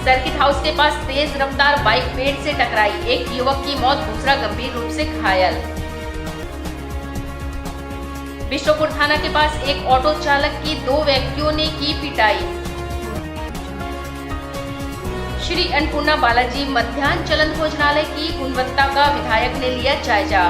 Circuit house के पास तेज रफ्तार bike पेड़ से टकराई, एक युवक की मौत, दूसरा गंभीर रूप से घायल। बिष्टुपुर थाना के पास एक ऑटो चालक की 2 व्यक्तियों ने की पिटाई। श्री अन्नपूर्णा बालाजी मध्याह्न चलन भोजनालय की गुणवत्ता का विधायक ने लिया जायजा।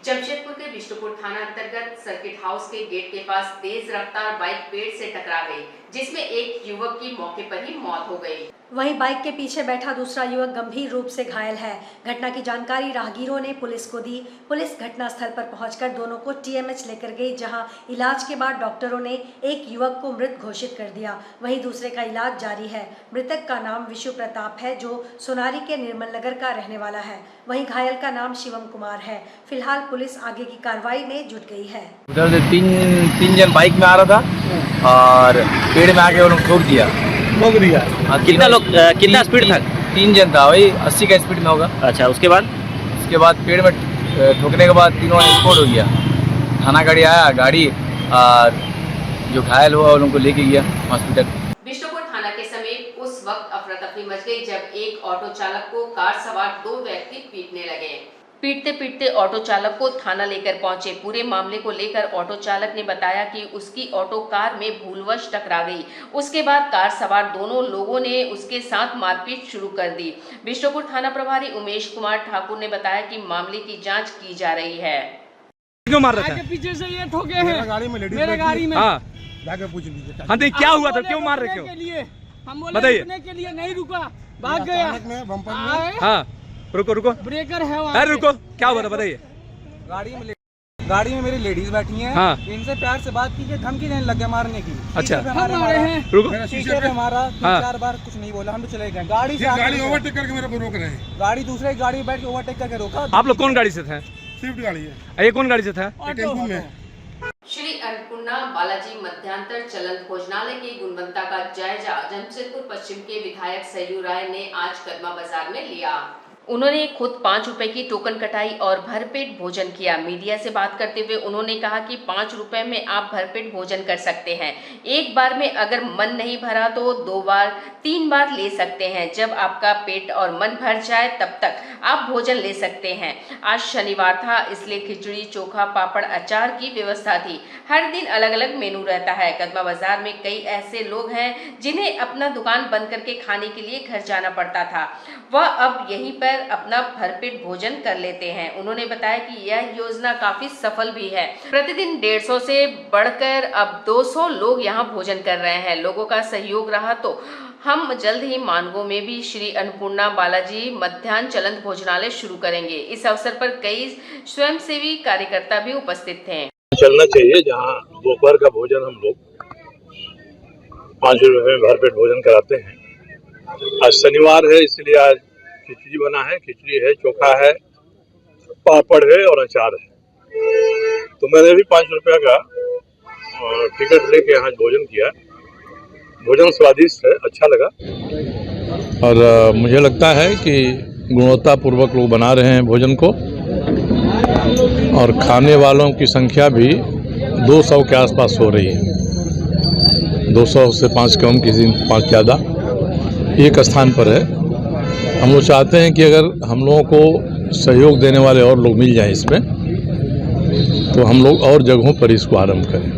जमशेदपुर के बिष्टुपुर थाना अंतर्गत सर्किट हाउस के गेट के पास तेज रफ्तार बाइक पेड़ से टकरा गई, जिसमें एक युवक की मौके पर ही मौत हो गई। वहीं बाइक के पीछे बैठा दूसरा युवक गंभीर रूप से घायल है। घटना की जानकारी राहगीरों ने पुलिस को दी। पुलिस घटनास्थल पर पहुंचकर दोनों को टीएमएच लेकर गई, जहां इलाज के बाद डॉक्टरों ने एक युवक को मृत घोषित कर दिया, वहीं दूसरे का इलाज जारी है। मृतक का नाम विशु प्रताप है, जो सोनारी के निर्मल नगर का रहने वाला है। वहीं घायल का नाम शिवम कुमार है। फिलहाल पुलिस आगे की कार्रवाई में जुट गई है। उधर से तीन जन बाइक में आ रहा था और पेड़ में आके उन्होंने ठोक दिया। कितना स्पीड था? 3 जन था, वही 80 का स्पीड में होगा। अच्छा, उसके बाद पेड़ में ठोकने के बाद तीनों एक्सपोर्ट हो गया। थाना गाड़ी आया, गाड़ी और जो घायल हुआ उनको लेके गया हॉस्पिटल। बिष्टुपुर थाना के समीप उस वक्त अफरा तफरी मच गई जब एक ऑटो चालक को कार सवार 2 व्यक्ति पीटने लगे। पीटते पीटते ऑटो चालक को थाना लेकर पहुंचे। पूरे मामले को लेकर ऑटो चालक ने बताया कि उसकी ऑटो कार में भूलवश टकरा गई। उसके बाद कार सवार दोनों लोगों ने उसके साथ मारपीट शुरू कर दी। बिष्टुपुर थाना प्रभारी उमेश कुमार ठाकुर ने बताया कि मामले की जांच की जा रही है। क्यों मार रहे थे? पीछे से ये ठोके हैं मेरे गाड़ी में। हाँ, जाके पूछ लीजिए। हाँ, नहीं क्या हुआ था, क्यों मार रहे थे? हम बोले रुकने के लिए नहीं रुका, भाग गया। हाँ, रुको ब्रेकर है वहाँ। अरे रुको, क्या हुआ था बताइए। गाड़ी में मेरी लेडीज बैठी हैं। हाँ। इनसे प्यार से बात की कि धमकी देने लग गया मारने की। अच्छा, रुको, रुको। शीशे पे मारा, 4 बार कुछ नहीं बोला, हम तो चले गए। गाड़ी ओवरटेक करके मेरे को रोक रहे हैं। गाड़ी दूसरे गाड़ी में बैठ के ओवरटेक करके रोका। आप लोग कौन गाड़ी से थे? स्विफ्ट गाड़ी है। ये कौन गाड़ी से था? टेम्पो में। श्री अन्नपूर्णा बालाजी मध्यांतर चलन भोजनालय की गुणवत्ता का जायजा जमशेदपुर पश्चिम के विधायक सयू राय ने आज कदमा बाजार में लिया। उन्होंने खुद 5 रुपए की टोकन कटाई और भरपेट भोजन किया। मीडिया से बात करते हुए उन्होंने कहा कि 5 रुपए में आप भरपेट भोजन कर सकते हैं। एक बार में अगर मन नहीं भरा तो 2 बार 3 बार ले सकते हैं। जब आपका पेट और मन भर जाए तब तक आप भोजन ले सकते हैं। आज शनिवार था, इसलिए खिचड़ी, चोखा, पापड़, अचार की व्यवस्था थी। हर दिन अलग अलग मेनू रहता है। कदमा बाजार में कई ऐसे लोग हैं जिन्हें अपना दुकान बंद करके खाने के लिए घर जाना पड़ता था, वह अब यहीं पर अपना भरपेट भोजन कर लेते हैं। उन्होंने बताया कि यह योजना काफी सफल भी है। प्रतिदिन 150 से बढ़कर अब 200 लोग यहां भोजन कर रहे हैं। लोगों का सहयोग रहा तो हम जल्द ही मानगो में भी श्री अन्नपूर्णा बालाजी मध्याह्न चलन भोजनालय शुरू करेंगे। इस अवसर पर कई स्वयंसेवी कार्यकर्ता भी उपस्थित थे। चलना चाहिए जहां दोपहर का भोजन हम लोग 5 रुपए में भरपेट भोजन कराते हैं। आज शनिवार है, इसलिए आज खिचड़ी बना है, खिचड़ी है, चोखा है, पापड़ है और अचार है। तो मैंने भी 5 रुपया का टिकट लेके यहाँ भोजन किया। भोजन स्वादिष्ट है, अच्छा लगा और मुझे लगता है कि गुणवत्ता पूर्वक लोग बना रहे हैं भोजन को और खाने वालों की संख्या भी 200 के आसपास हो रही है। 200 से 5 कम, किसी 5 ज़्यादा, एक स्थान पर है। हम लोग चाहते हैं कि अगर हम लोगों को सहयोग देने वाले और लोग मिल जाएं इसमें, तो हम लोग और जगहों पर इसको आरंभ करें।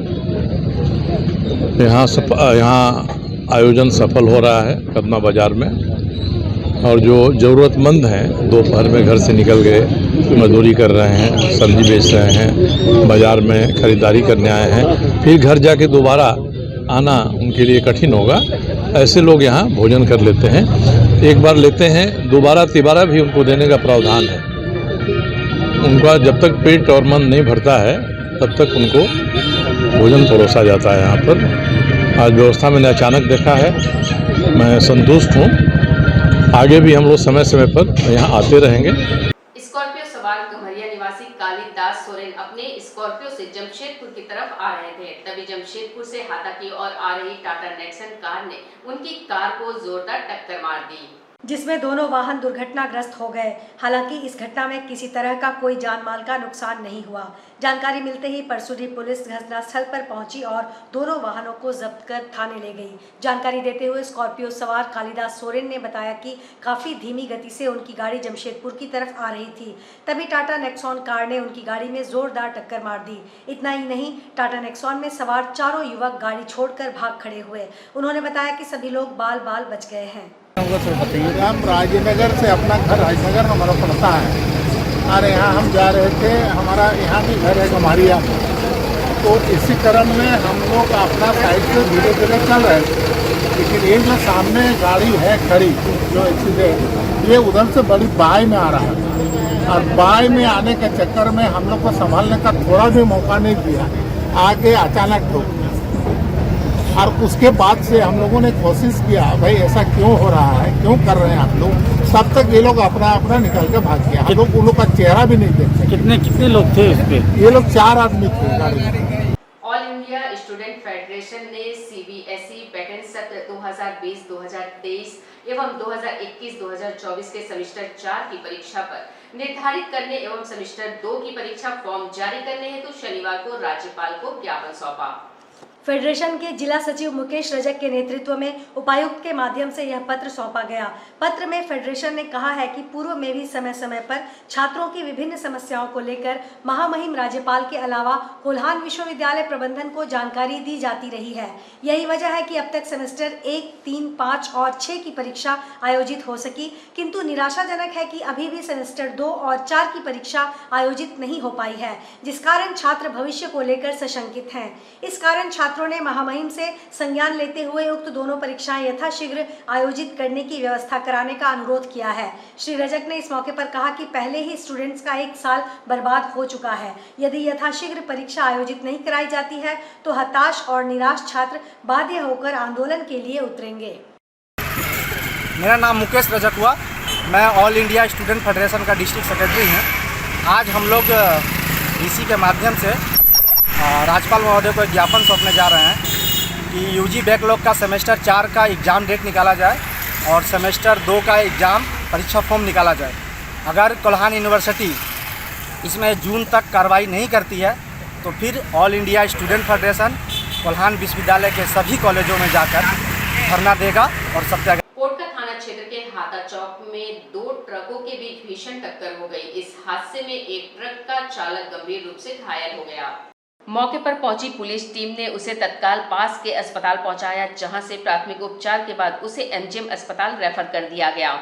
यहाँ आयोजन सफल हो रहा है कदमा बाज़ार में, और जो ज़रूरतमंद हैं दोपहर में घर से निकल गए, मजदूरी कर रहे हैं, सब्जी बेच रहे हैं, बाज़ार में खरीदारी करने आए हैं, फिर घर जाके दोबारा आना उनके लिए कठिन होगा, ऐसे लोग यहाँ भोजन कर लेते हैं। एक बार लेते हैं, दोबारा तिबारा भी उनको देने का प्रावधान है। उनका जब तक पेट और मन नहीं भरता है तब तक उनको भोजन परोसा जाता है यहाँ पर। आज व्यवस्था मैंने अचानक देखा है, मैं संतुष्ट हूँ। आगे भी हम लोग समय समय पर यहाँ आते रहेंगे। स्कॉर्पियो सवार गम्हरिया निवासी कालिदास सोरेन अपने स्कॉर्पियो से जमशेदपुर की तरफ आ रहे थे, तभी जमशेदपुर से हाता की ओर आ रही टाटा नेक्सन कार ने उनकी कार को जोरदार टक्कर मार दी। जिसमें दोनों वाहन दुर्घटनाग्रस्त हो गए। हालांकि इस घटना में किसी तरह का कोई जान माल का नुकसान नहीं हुआ। जानकारी मिलते ही परसुडी पुलिस घटनास्थल पर पहुंची और दोनों वाहनों को जब्त कर थाने ले गई। जानकारी देते हुए स्कॉर्पियो सवार कालिदास सोरेन ने बताया कि काफी धीमी गति से उनकी गाड़ी जमशेदपुर की तरफ आ रही थी, तभी टाटा नेक्सॉन कार ने उनकी गाड़ी में जोरदार टक्कर मार दी। इतना ही नहीं, टाटा नेक्सॉन में सवार चारों युवक गाड़ी छोड़कर भाग खड़े हुए। उन्होंने बताया कि सभी लोग बाल बाल बच गए हैं। हम राजनगर से, अपना घर राजनगर हमारा पड़ता है, और यहाँ हम जा रहे थे, हमारा यहाँ भी घर है गम्हारिया में। तो इसी क्रम में हम लोग अपना साइड से धीरे धीरे चल रहे थे, लेकिन ये जो सामने गाड़ी है खड़ी जो एक्सीडेंट, ये उधर से बड़ी बाई में आ रहा है, और बाई में आने के चक्कर में हम लोग को संभालने का थोड़ा भी मौका नहीं दिया, आगे अचानक ठोक। और उसके बाद से हम लोगों ने कोशिश किया, भाई ऐसा क्यों हो रहा है, क्यों कर रहे हैं आप लोग, तब तक ये लोग अपना अपना निकल के भाग गया। हम लोग उन लोग का चेहरा भी नहीं देख सकते। कितने लोग थे इस पे? ये लोग 4 आदमी थे गाड़ी में। ऑल इंडिया स्टूडेंट फेडरेशन ने CBSE पैटर्न सत्र 2020-2023 एवं 2021-2024 के सेमेस्टर 4 की परीक्षा पर निर्धारित करने एवं सेमेस्टर 2 की परीक्षा फॉर्म जारी करने हेतु शनिवार को राज्यपाल को ज्ञापन सौंपा। फेडरेशन के जिला सचिव मुकेश रजक के नेतृत्व में उपायुक्त के माध्यम से यह पत्र सौंपा गया। पत्र में फेडरेशन ने कहा है कि पूर्व में भी समय समय पर छात्रों की विभिन्न समस्याओं को लेकर महामहिम राज्यपाल के अलावा कोल्हान विश्वविद्यालय प्रबंधन को जानकारी दी जाती रही है। यही वजह है कि अब तक सेमेस्टर 1, 3, 5 और 6 की परीक्षा आयोजित हो सकी, किंतु निराशाजनक है कि अभी भी सेमेस्टर 2 और 4 की परीक्षा आयोजित नहीं हो पाई है, जिस कारण छात्र भविष्य को लेकर सशंकित हैं। इस कारण छात्रों ने महामहिम से संज्ञान लेते हुए उक्त दोनों परीक्षाएं यथाशीघ्र आयोजित करने की व्यवस्था कराने का अनुरोध किया है। श्री रजक ने इस मौके पर कहा कि पहले ही स्टूडेंट्स का 1 साल बर्बाद हो चुका है। यदि यथाशीघ्र परीक्षा आयोजित नहीं कराई जाती है तो हताश और निराश छात्र बाध्य होकर आंदोलन के लिए उतरेंगे। मेरा नाम मुकेश रजक हुआ, मैं ऑल इंडिया स्टूडेंट फेडरेशन का डिस्ट्रिक्ट सेक्रेटरी हूँ। आज हम लोग डीसी के माध्यम से राज्यपाल महोदय को एक ज्ञापन सौंपने जा रहे हैं कि यूजी बैकलॉग का सेमेस्टर 4 का एग्ज़ाम डेट निकाला जाए और सेमेस्टर 2 का एग्ज़ाम परीक्षा फॉर्म निकाला जाए। अगर कोल्हान यूनिवर्सिटी इसमें जून तक कार्रवाई नहीं करती है तो फिर all India student federation Kolhan विश्वविद्यालय के सभी कॉलेजों में जाकर धरना देगा और सत्याग्रह। कोटका थाना क्षेत्र के हाता चौक में 2 ट्रकों के बीच भीषण टक्कर हो गई। इस हादसे में एक ट्रक का चालक गंभीर रूप से घायल हो गया। मौके पर पहुंची पुलिस टीम ने उसे तत्काल पास के अस्पताल पहुंचाया, जहां से प्राथमिक उपचार के बाद उसे MGM अस्पताल रेफर कर दिया गया,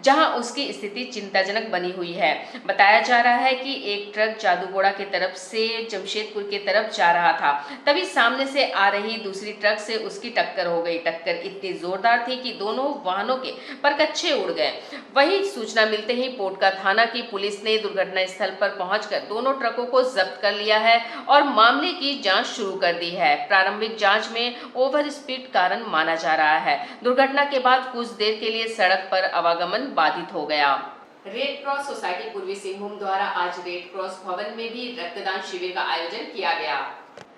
जहां उसकी स्थिति चिंताजनक बनी हुई है। बताया जा रहा है कि एक ट्रक जादूगोड़ा की तरफ से जमशेदपुर की तरफ जा रहा था, तभी सामने से आ रही दूसरी ट्रक से उसकी टक्कर हो गई। टक्कर इतनी जोरदार थी कि दोनों वाहनों के परकच्चे उड़ गए। वहीं सूचना मिलते ही पोटका थाना की पुलिस ने दुर्घटना स्थल पर पहुंचकर दोनों ट्रकों को जब्त कर लिया है और मामले की जांच शुरू कर दी है। प्रारंभिक जांच में ओवर स्पीड कारण माना जा रहा है। दुर्घटना के बाद कुछ देर के लिए सड़क पर आवागमन बाधित हो गया। रेड क्रॉस सोसाइटी पूर्वी सिंहभूम द्वारा आज रेड क्रॉस भवन में भी रक्तदान शिविर का आयोजन किया गया।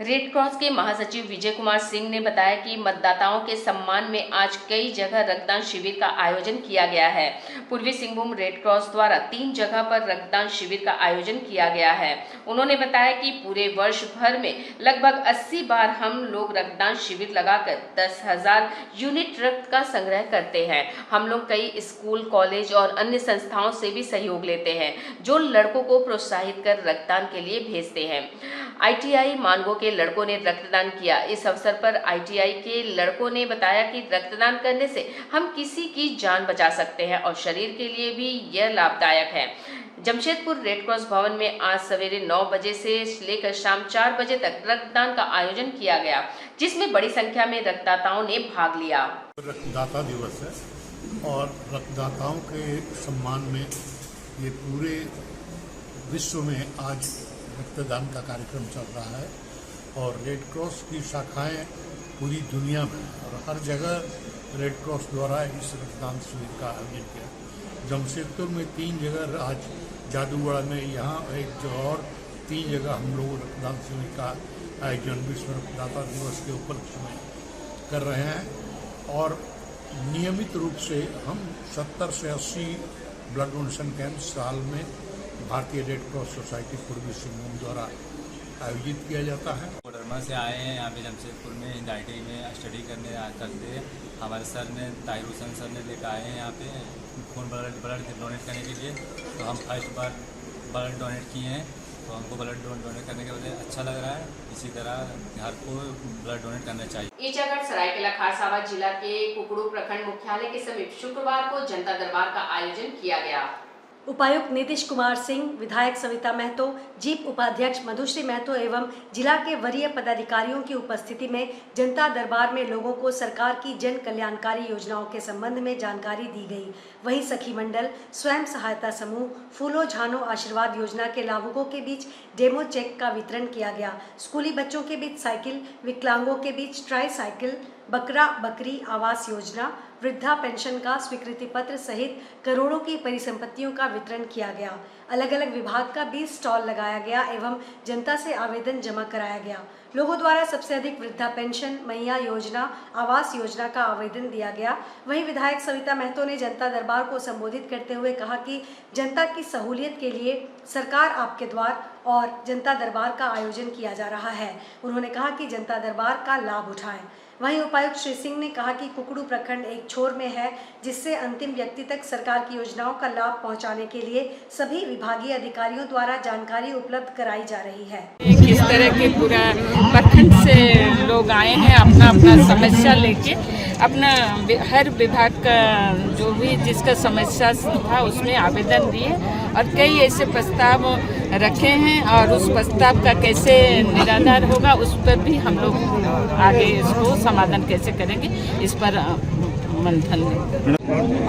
रेड क्रॉस के महासचिव विजय कुमार सिंह ने बताया कि मतदाताओं के सम्मान में आज कई जगह रक्तदान शिविर का आयोजन किया गया है। पूर्वी सिंहभूम रेड क्रॉस द्वारा 3 जगह पर रक्तदान शिविर का आयोजन किया गया है। उन्होंने बताया कि पूरे वर्ष भर में लगभग 80 बार हम लोग रक्तदान शिविर लगाकर 10,000 यूनिट रक्त का संग्रह करते हैं। हम लोग कई स्कूल, कॉलेज और अन्य संस्थाओं से भी सहयोग लेते हैं, जो लड़कों को प्रोत्साहित कर रक्तदान के लिए भेजते हैं। ITI मानगो के लड़कों ने रक्तदान किया। इस अवसर पर ITI के लड़कों ने बताया कि रक्तदान करने से हम किसी की जान बचा सकते हैं और शरीर के लिए भी यह लाभदायक है। जमशेदपुर रेड क्रॉस भवन में आज सवेरे 9 बजे से लेकर शाम 4 बजे तक रक्तदान का आयोजन किया गया, जिसमें बड़ी संख्या में रक्तदाताओं ने भाग लिया। रक्तदाता दिवस है और रक्तदाताओं के सम्मान में ये पूरे विश्व में आज रक्तदान का कार्यक्रम चल रहा है और रेड क्रॉस की शाखाएं पूरी दुनिया में और हर जगह रेड क्रॉस द्वारा इस रक्तदान शिविर का आयोजन किया। जमशेदपुर में 3 जगह, आज जादूगोड़ा में, यहाँ एक जगह और 3 जगह हम लोग रक्तदान शिविर का आयोजन विश्व रक्तदाता दिवस के उपलक्ष्य में कर रहे हैं। और नियमित रूप से हम 70 से 80 ब्लड डोनेशन कैंप साल में भारतीय रेड क्रॉस सोसाइटी पूर्वी सिंहभूम द्वारा आयोजित किया जाता है। कोडरमा से आए हैं यहाँ पे जमशेदपुर में IIT में स्टडी करने करते हमारे सर ने ताहिर हुसैन सर ने लेकर आए हैं यहाँ पे खून ब्लड डोनेट करने के लिए। तो हम फर्स्ट बार ब्लड डोनेट किए हैं, तो हमको ब्लड डोनेट करने के वजह अच्छा लग रहा है। इसी तरह हर को ब्लड डोनेट करना चाहिए। ईचागढ़ सरायकेला खारसावां जिला के कुकड़ू प्रखंड मुख्यालय के समीप शुक्रवार को जनता दरबार का आयोजन किया गया। उपायुक्त नीतीश कुमार सिंह, विधायक सविता महतो, जीप उपाध्यक्ष मधुश्री महतो एवं जिला के वरीय पदाधिकारियों की उपस्थिति में जनता दरबार में लोगों को सरकार की जन कल्याणकारी योजनाओं के संबंध में जानकारी दी गई। वहीं सखी मंडल, स्वयं सहायता समूह, फूलो झानो आशीर्वाद योजना के लाभुकों के बीच डेमो चेक का वितरण किया गया। स्कूली बच्चों के बीच साइकिल, विकलांगों के बीच ट्राई साइकिल, बकरा बकरी आवास योजना, वृद्धा पेंशन का स्वीकृति पत्र सहित करोड़ों की परिसंपत्तियों का वितरण किया गया। अलग अलग विभाग का 20 स्टॉल लगाया गया एवं जनता से आवेदन जमा कराया गया। लोगों द्वारा सबसे अधिक वृद्धा पेंशन, मैया योजना, आवास योजना का आवेदन दिया गया। वहीं विधायक सविता महतो ने जनता दरबार को संबोधित करते हुए कहा कि जनता की सहूलियत के लिए सरकार आपके द्वार और जनता दरबार का आयोजन किया जा रहा है। उन्होंने कहा कि जनता दरबार का लाभ उठाएं। वहीं उपायुक्त श्री सिंह ने कहा कि कुकड़ू प्रखंड एक छोर में है, जिससे अंतिम व्यक्ति तक सरकार की योजनाओं का लाभ पहुंचाने के लिए सभी विभागीय अधिकारियों द्वारा जानकारी उपलब्ध कराई जा रही है। किस तरह के पूरा प्रखंड से लोग आए हैं अपना अपना समस्या लेके, अपना हर विभाग का जो भी जिसका समस्या था उसमें आवेदन दिए और कई ऐसे प्रस्ताव रखे हैं और उस प्रस्ताव का कैसे निराधार होगा उस पर भी हम लोग आगे इसको समाधान कैसे करेंगे इस पर मंथन में।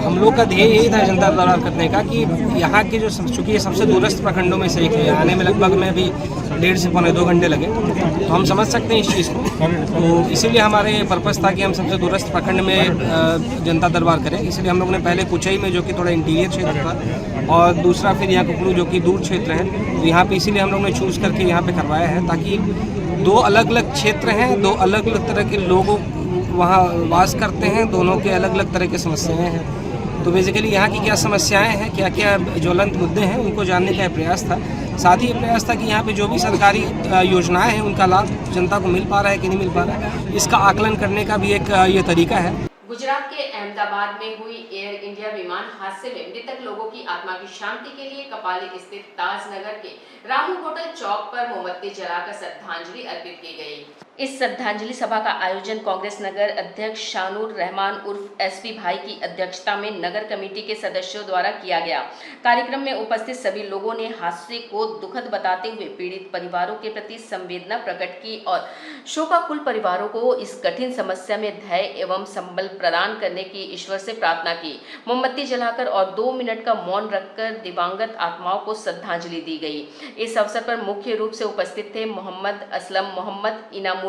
हम लोग का ध्येय यही था जनता दरबार करने का कि यहाँ के जो चूँकि ये सबसे दूरस्थ प्रखंडों में से एक है, आने में लगभग में भी 1.5 से पौने 2 घंटे लगे, तो हम समझ सकते हैं इस चीज़ को। तो इसीलिए हमारे पर्पस था कि हम सबसे दूरस्थ प्रखंड में जनता दरबार करें। इसलिए हम लोग ने पहले कुचई में जो कि थोड़ा इंटीरियर क्षेत्र था और दूसरा फिर यहाँ कुकड़ू जो कि दूर क्षेत्र है, तो यहाँ पे इसीलिए हम लोग ने चूज़ करके यहाँ पे करवाया है ताकि 2 अलग अलग क्षेत्र हैं, 2 अलग अलग तरह के लोगों वहाँ वास करते हैं, दोनों के अलग अलग तरह की समस्याएं हैं। तो बेसिकली यहाँ की क्या समस्याएं हैं, क्या क्या ज्वलंत मुद्दे हैं, उनको जानने का प्रयास था। साथ ही ये प्रयास था कि यहाँ पे जो भी सरकारी योजनाएं हैं उनका लाभ जनता को मिल पा रहा है कि नहीं मिल पा रहा है, इसका आकलन करने का भी एक ये तरीका है। गुजरात के अहमदाबाद में हुई एयर इंडिया विमान हादसे में मृतक लोगों की आत्मा की शांति के लिए कपाली स्थित ताजनगर के रामू होटल चौक पर मोमबत्ती जलाकर श्रद्धांजलि अर्पित की गई। इस श्रद्धांजलि सभा का आयोजन कांग्रेस नगर अध्यक्ष शानुर रहमान उर्फ एसपी भाई की अध्यक्षता में नगर कमेटी के सदस्यों द्वारा किया गया। कार्यक्रम में उपस्थित सभी लोगों ने हादसे को दुखद बताते हुए पीड़ित परिवारों के प्रति संवेदना प्रकट की और शोकाकुल परिवारों को इस कठिन समस्या में धैर्य एवं संबल प्रदान करने की ईश्वर से प्रार्थना की। मोमबत्ती जलाकर और 2 मिनट का मौन रखकर दिवंगत आत्माओं को श्रद्धांजलि दी गई। इस अवसर पर मुख्य रूप से उपस्थित थे मोहम्मद असलम, मोहम्मद इनामुल,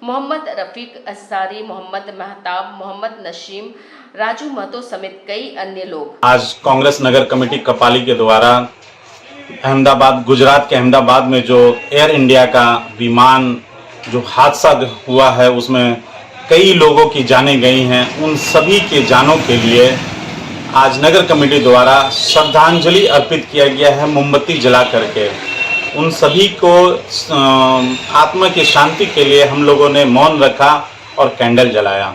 मोहम्मद रफीक अंसारी, मोहम्मद महताब, मोहम्मद नशीम, राजू महतो समेत कई अन्य लोग। आज कांग्रेस नगर कमेटी कपाली के द्वारा अहमदाबाद, गुजरात के अहमदाबाद में जो एयर इंडिया का विमान जो हादसा हुआ है उसमें कई लोगों की जानें गई हैं, उन सभी के जानों के लिए आज नगर कमेटी द्वारा श्रद्धांजलि अर्पित किया गया है। मोमबत्ती जला करके उन सभी को आत्मा की शांति के लिए हम लोगों ने मौन रखा और कैंडल जलाया।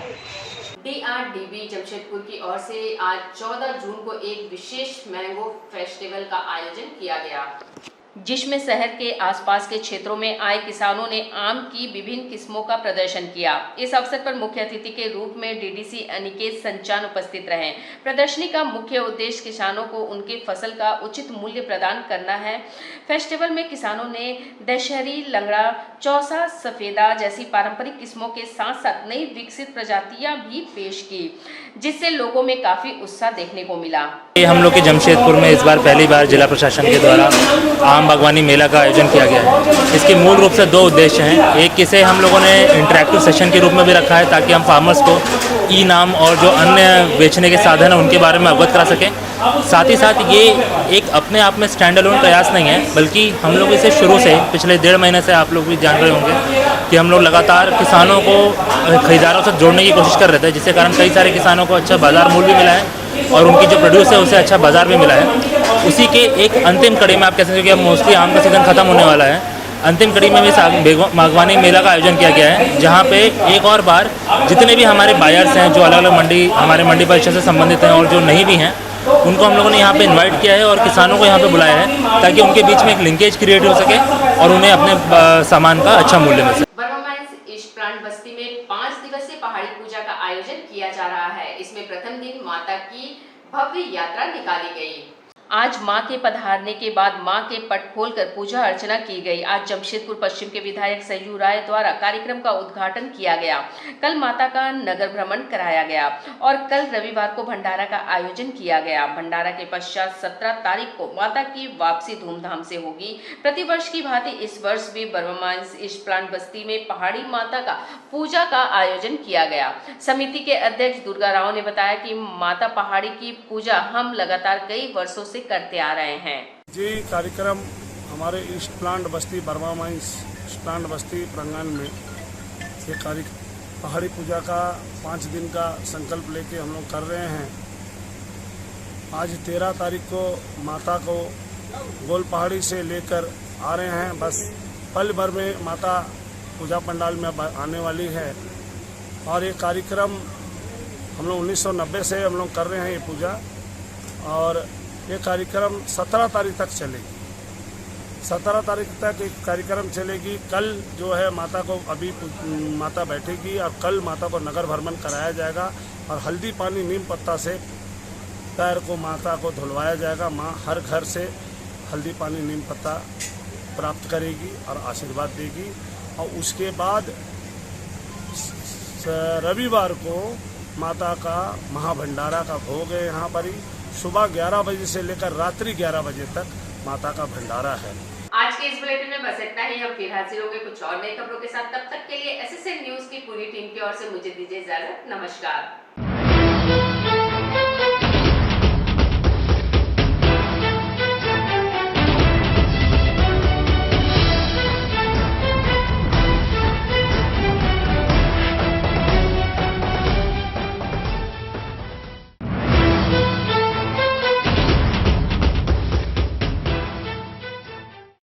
DRDB जमशेदपुर की ओर से आज 14 जून को एक विशेष मैंगो फेस्टिवल का आयोजन किया गया, जिसमें शहर के आसपास के क्षेत्रों में आए किसानों ने आम की विभिन्न किस्मों का प्रदर्शन किया। इस अवसर पर मुख्य अतिथि के रूप में डीडीसी अनिकेत संचान उपस्थित रहे। प्रदर्शनी का मुख्य उद्देश्य किसानों को उनके फसल का उचित मूल्य प्रदान करना है। फेस्टिवल में किसानों ने दशहरी, लंगड़ा, चौसा, सफेदा जैसी पारंपरिक किस्मों के साथ साथ नई विकसित प्रजातियां भी पेश की, जिससे लोगों में काफी उत्साह देखने को मिला। हम लोग के जमशेदपुर में इस बार पहली बार जिला प्रशासन के द्वारा आम बागवानी मेला का आयोजन किया गया है। इसके मूल रूप से 2 उद्देश्य हैं। एक, इसे हम लोगों ने इंटरेक्टिव सेशन के रूप में भी रखा है ताकि हम फार्मर्स को ई नाम और जो अन्य बेचने के साधन हैं उनके बारे में अवगत करा सकें। साथ ही साथ ये एक अपने आप में स्टैंड अलोन प्रयास नहीं है, बल्कि हम लोग इसे शुरू से पिछले 1.5 महीने से आप लोग भी जान रहे होंगे कि हम लोग लगातार किसानों को खरीदारों से जोड़ने की कोशिश कर रहे थे, जिसके कारण कई सारे किसानों को अच्छा बाज़ार मूल्य भी मिला है और उनकी जो प्रोड्यूस है उसे अच्छा बाज़ार भी मिला है। उसी के एक अंतिम कड़ी में आप कह सकते हो कि अब मोस्टली आम का सीज़न ख़त्म होने वाला है। अंतिम कड़ी में भी बागवानी मेला का आयोजन किया गया है, जहाँ पे एक और बार जितने भी हमारे बायर्स हैं जो अलग अलग मंडी हमारे मंडी परिषद से संबंधित हैं और जो नहीं भी हैं, उनको हम लोगों ने यहाँ पे इनवाइट किया है और किसानों को यहाँ पे बुलाया है ताकि उनके बीच में एक लिंकेज क्रिएट हो सके और उन्हें अपने सामान का अच्छा मूल्य मिल सके। वर्मा माइंस ईस्ट प्लांट बस्ती में 5 दिवसीय पहाड़ी पूजा का आयोजन किया जा रहा है। इसमें प्रथम दिन माता की भव्य यात्रा निकाली गई। आज मां के पधारने के बाद मां के पट खोलकर पूजा अर्चना की गई। आज जमशेदपुर पश्चिम के विधायक सय्यू राय द्वारा कार्यक्रम का उद्घाटन किया गया। कल माता का नगर भ्रमण कराया गया और कल रविवार को भंडारा का आयोजन किया गया। भंडारा के पश्चात 17 तारीख को माता की वापसी धूमधाम से होगी। प्रतिवर्ष की भांति इस वर्ष भी वर्मा माइंस ईस्ट प्लांट बस्ती में पहाड़ी माता का पूजा का आयोजन किया गया। समिति के अध्यक्ष दुर्गा राव ने बताया कि माता पहाड़ी की पूजा हम लगातार कई वर्षों से करते आ रहे हैं। जी कार्यक्रम हमारे ईस्ट प्लांट बस्ती वर्मा माइंस ईस्ट प्लांट बस्ती प्रांगण में ये पहाड़ी पूजा का 5 दिन का संकल्प लेके हम लोग कर रहे हैं। आज 13 तारीख को माता को गोल पहाड़ी से लेकर आ रहे हैं। बस पल भर में माता पूजा पंडाल में आने वाली है और ये कार्यक्रम हम लोग 1990 से हम लोग कर रहे हैं ये पूजा और ये कार्यक्रम 17 तारीख तक चलेगी। 17 तारीख तक एक कार्यक्रम चलेगी। कल जो है माता को अभी माता बैठेगी और कल माता को नगर भ्रमण कराया जाएगा और हल्दी पानी नीम पत्ता से पैर को माता को धुलवाया जाएगा। माँ हर घर से हल्दी पानी नीम पत्ता प्राप्त करेगी और आशीर्वाद देगी और उसके बाद रविवार को माता का महाभंडारा का भोग है। यहाँ पर ही सुबह 11 बजे से लेकर रात्रि 11 बजे तक माता का भंडारा है। आज के इस बुलेटिन में बस इतना ही। हम फिर हाजिर होंगे कुछ और नई खबरों के साथ। तब तक के लिए एसएसएन न्यूज की पूरी टीम की ओर से मुझे दीजिए इजाजत। नमस्कार।